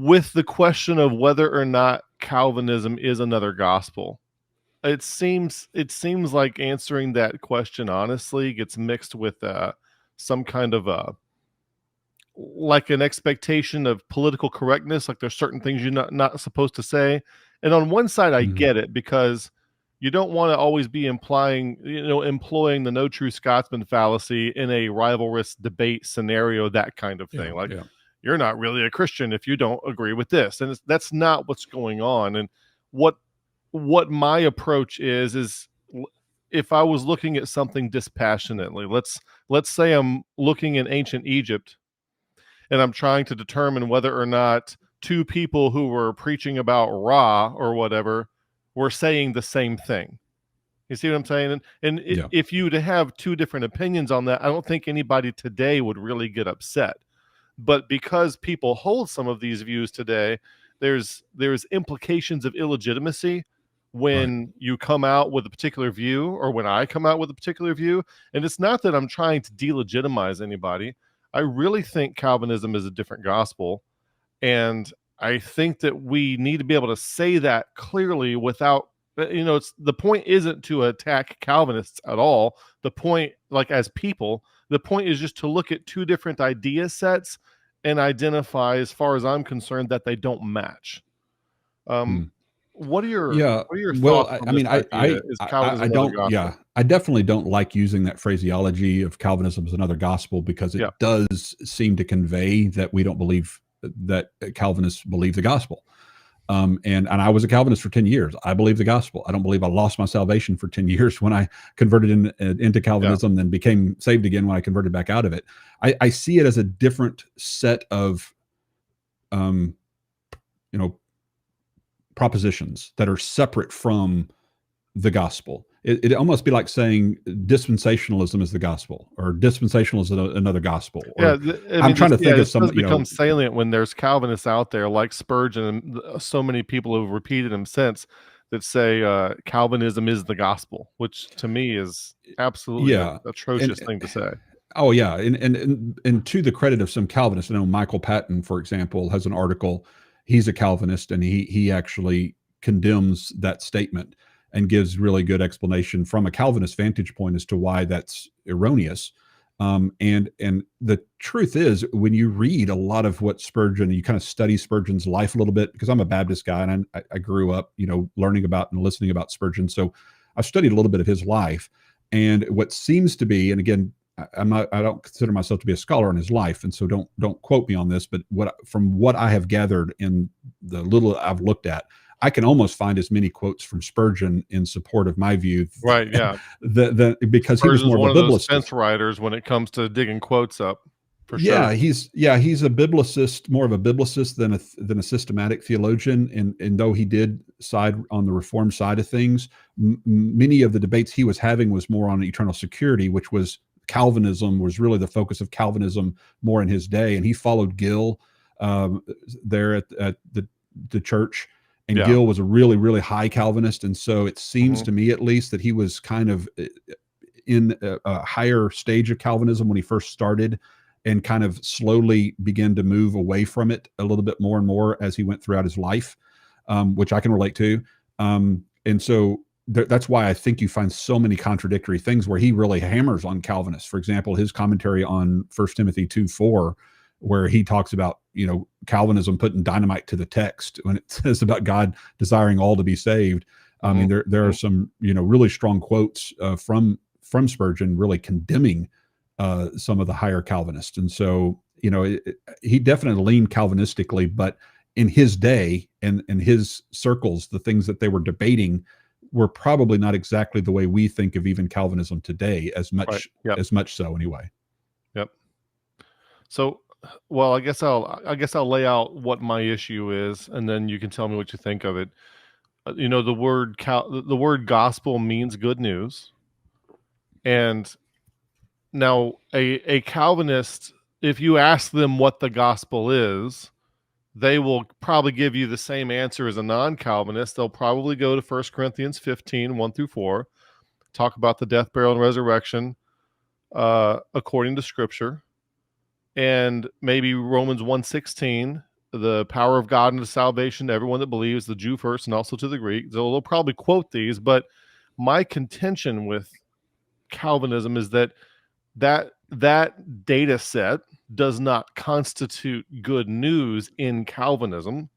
with the question of whether or not Calvinism is another gospel, it seems like answering that question honestly gets mixed with some kind of like an expectation of political correctness, like there's certain things you're not supposed to say. And on one side, I get it, because you don't want to always be employing the no true Scotsman fallacy in a rivalrous debate scenario, that kind of thing. You're not really a Christian if you don't agree with this. And that's not what's going on. And what my approach is if I was looking at something dispassionately, let's say I'm looking in ancient Egypt and I'm trying to determine whether or not two people who were preaching about Ra or whatever were saying the same thing. You see what I'm saying? And if you to have two different opinions on that, I don't think anybody today would really get upset. But because people hold some of these views today, there's implications of illegitimacy when you come out with a particular view, or when I come out with a particular view. And it's not that I'm trying to delegitimize anybody. I really think Calvinism is a different gospel. And I think that we need to be able to say that clearly without, the point isn't to attack Calvinists at all. The point, like as people, the point is just to look at two different idea sets and identify, as far as I'm concerned, that they don't match. What are your thoughts on this idea? Is Calvinism another gospel? Yeah, I definitely don't like using that phraseology of Calvinism as another gospel, because it does seem to convey that we don't believe that Calvinists believe the gospel. And I was a Calvinist for 10 years. I believe the gospel. I don't believe I lost my salvation for 10 years when I converted into Calvinism, then became saved again when I converted back out of it. I see it as a different set of, propositions that are separate from the gospel. It almost be like saying dispensationalism is the gospel, or dispensationalism is another gospel. I'm trying to think of some. It becomes salient when there's Calvinists out there like Spurgeon and so many people who've repeated him since that say Calvinism is the gospel, which to me is absolutely an atrocious thing to say. Oh yeah, and to the credit of some Calvinists, I know Michael Patton, for example, has an article. He's a Calvinist, and he actually condemns that statement and gives really good explanation from a Calvinist vantage point as to why that's erroneous. And the truth is, when you read a lot of what Spurgeon, you kind of study Spurgeon's life a little bit, because I'm a Baptist guy and I grew up, learning about and listening about Spurgeon. So I studied a little bit of his life, and what seems to be, and again, I don't consider myself to be a scholar in his life, and so don't quote me on this, but from what I have gathered in the little I've looked at, I can almost find as many quotes from Spurgeon in support of my view. Right, yeah. Because he was more one of a biblicist. Those fence riders when it comes to digging quotes up. For sure. He's a biblicist, more of a biblicist than a systematic theologian. And though he did side on the Reformed side of things, many of the debates he was having was more on eternal security, which was Calvinism was really the focus of Calvinism more in his day. And he followed Gill there at the church. And Gill was a really, really high Calvinist. And so it seems to me, at least, that he was kind of in a higher stage of Calvinism when he first started, and kind of slowly began to move away from it a little bit more and more as he went throughout his life, which I can relate to. And so that's why I think you find so many contradictory things where he really hammers on Calvinists. For example, his commentary on 1 Timothy 2:4, where he talks about, Calvinism putting dynamite to the text when it says about God desiring all to be saved. I mean, there are some, really strong quotes from Spurgeon really condemning some of the higher Calvinists. And so, he definitely leaned Calvinistically, but in his day and in his circles, the things that they were debating were probably not exactly the way we think of even Calvinism today, as much so anyway. Yep. So, well, I guess I'll lay out what my issue is, and then you can tell me what you think of it. The word gospel means good news. And now a Calvinist, if you ask them what the gospel is, they will probably give you the same answer as a non-Calvinist. They'll probably go to 1 Corinthians 15, 1-4, talk about the death, burial, and resurrection according to Scripture, and maybe Romans 1:16, the power of God into salvation to everyone that believes, the Jew first and also to the Greek. So they'll probably quote these, but my contention with Calvinism is that data set does not constitute good news in Calvinism,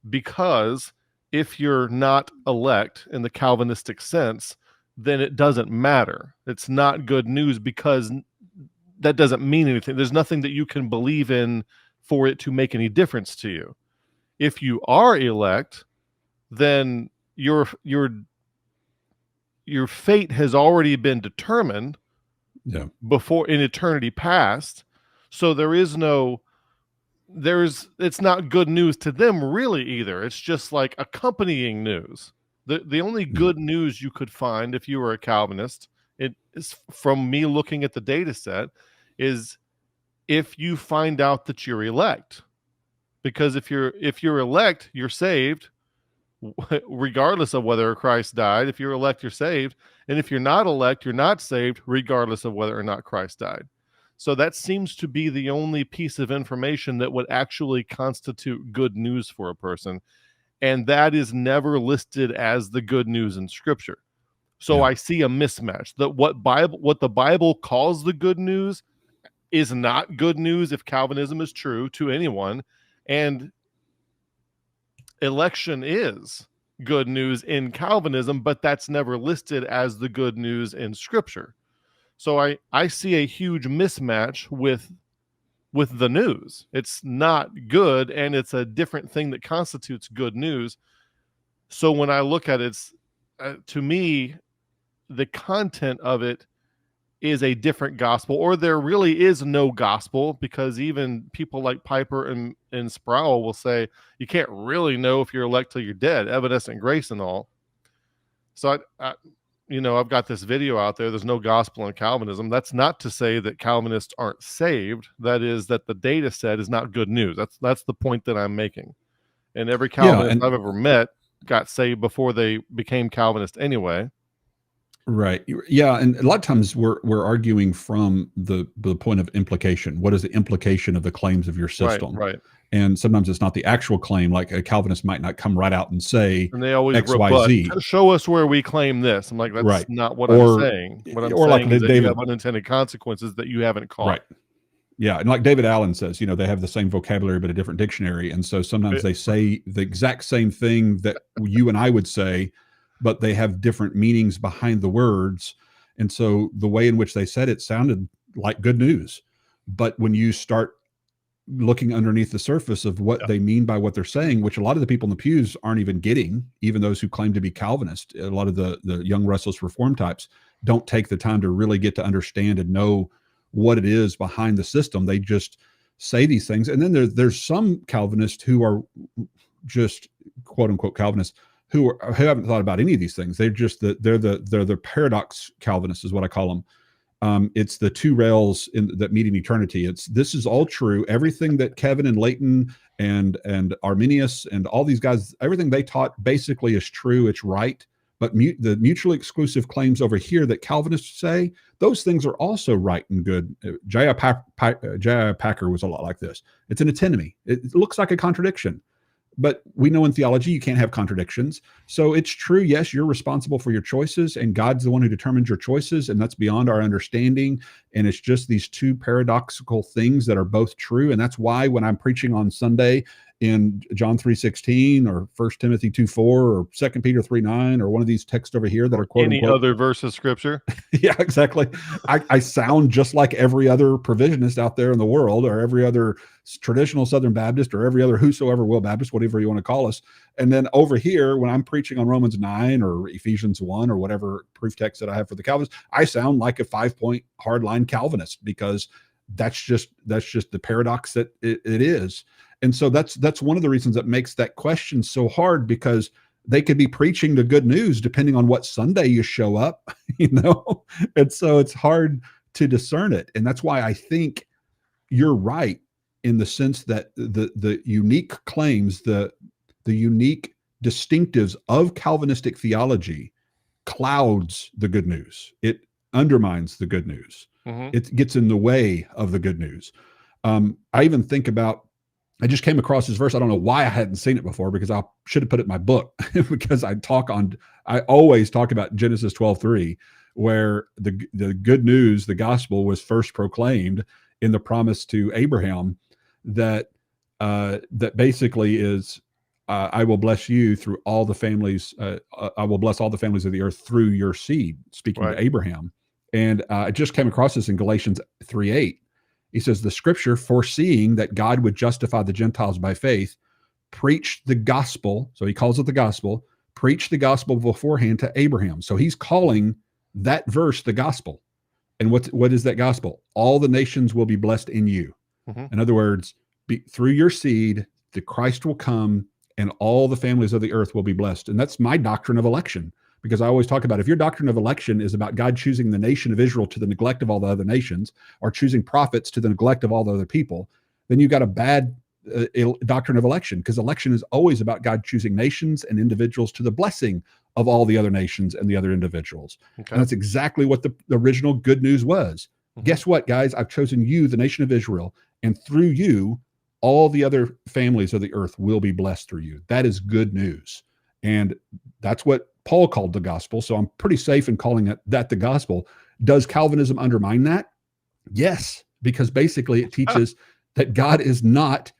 because if you're not elect in the Calvinistic sense, then it doesn't matter. It's not good news because that doesn't mean anything. There's nothing that you can believe in for it to make any difference to you. If you are elect, then your fate has already been determined before, in eternity past. So it's not good news to them really either. It's just like accompanying news. The only good news you could find if you were a Calvinist, it is from me looking at the data set, is if you find out that you're elect. Because if you're elect, you're saved, regardless of whether Christ died. If you're elect, you're saved. And if you're not elect, you're not saved, regardless of whether or not Christ died. So that seems to be the only piece of information that would actually constitute good news for a person. And that is never listed as the good news in Scripture. So I see a mismatch. That what the Bible calls the good news is not good news if Calvinism is true to anyone. And election is good news in Calvinism, but that's never listed as the good news in Scripture. So I see a huge mismatch with the news. It's not good, and it's a different thing that constitutes good news. So when I look at it, to me, the content of it is a different gospel, or there really is no gospel, because even people like Piper and Sproul will say you can't really know if you're elect till you're dead, evanescent grace and all. So I've got this video out there. There's no gospel in Calvinism. That's not to say that Calvinists aren't saved. That is that the data set is not good news. That's the point that I'm making. And every Calvinist I've ever met got saved before they became Calvinist anyway. Right. Yeah. And a lot of times we're arguing from the point of implication. What is the implication of the claims of your system? Right. And sometimes it's not the actual claim. Like a Calvinist might not come right out and say, and they always X, Y, Z. Show us where we claim this. I'm like, that's not what I'm saying. What I'm saying like is that you have unintended consequences that you haven't caught. Right. Yeah. And like David Allen says, they have the same vocabulary, but a different dictionary. And so sometimes they say the exact same thing that you and I would say, but they have different meanings behind the words. And so the way in which they said it sounded like good news. But when you start looking underneath the surface of what they mean by what they're saying, which a lot of the people in the pews aren't even getting, even those who claim to be Calvinist, a lot of the young restless reform types don't take the time to really get to understand and know what it is behind the system. They just say these things. And then there's some Calvinists who are just quote unquote Calvinists who haven't thought about any of these things. They're just they're the paradox Calvinists is what I call them. It's the two rails that meet in eternity. This is all true. Everything that Kevin and Leighton and Arminius and all these guys, everything they taught basically is true. It's right. But the mutually exclusive claims over here that Calvinists say, those things are also right and good. J.I. Packer was a lot like this. It's an antinomy. It looks like a contradiction. But we know in theology you can't have contradictions. So it's true, yes, you're responsible for your choices, and God's the one who determines your choices, and that's beyond our understanding. And it's just these two paradoxical things that are both true. And that's why when I'm preaching on Sunday in John 3:16 or 1 Timothy 2:4 or 2 Peter 3:9 or one of these texts over here that are quote any other verse of Scripture. Yeah, exactly. I sound just like every other provisionist out there in the world, or every other traditional Southern Baptist, or every other whosoever will Baptist, whatever you want to call us. And then over here, when I'm preaching on Romans 9 or Ephesians 1 or whatever proof text that I have for the Calvinists, I sound like a 5-point hardline Calvinist, because that's just the paradox that it is. And so that's one of the reasons that makes that question so hard, because they could be preaching the good news depending on what Sunday you show up, and so it's hard to discern it. And that's why I think you're right in the sense that the unique claims, the unique distinctives of Calvinistic theology clouds the good news. It undermines the good news. It gets in the way of the good news. I even think about I just came across this verse. I don't know why I hadn't seen it before, because I should have put it in my book because I always talk about Genesis 12:3, where the good news, the gospel, was first proclaimed in the promise to Abraham that that basically is, I will bless you through all the families. I will bless all the families of the earth through your seed, speaking Right. to Abraham. And I just came across this in Galatians 3:8. He says, the scripture, foreseeing that God would justify the Gentiles by faith, preached the gospel. So he calls it the gospel, preached the gospel beforehand to Abraham. So he's calling that verse the gospel. And what is that gospel? All the nations will be blessed in you. Mhm. In other words, through your seed, the Christ will come and all the families of the earth will be blessed. And that's my doctrine of election, because I always talk about, if your doctrine of election is about God choosing the nation of Israel to the neglect of all the other nations, or choosing prophets to the neglect of all the other people, then you've got a bad doctrine of election, because election is always about God choosing nations and individuals to the blessing of all the other nations and the other individuals. Okay. And that's exactly what the original good news was. Mhm. Guess what, guys? I've chosen you, the nation of Israel, and through you, all the other families of the earth will be blessed through you. That is good news. And that's what Paul called the gospel. So I'm pretty safe in calling that the gospel. Does Calvinism undermine that? Yes, because basically it teaches that God is not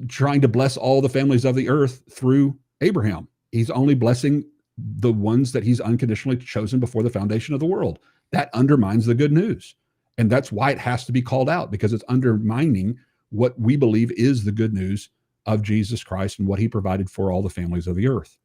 trying to bless all the families of the earth through Abraham. He's only blessing the ones that he's unconditionally chosen before the foundation of the world. That undermines the good news. And that's why it has to be called out, because it's undermining what we believe is the good news of Jesus Christ and what he provided for all the families of the earth.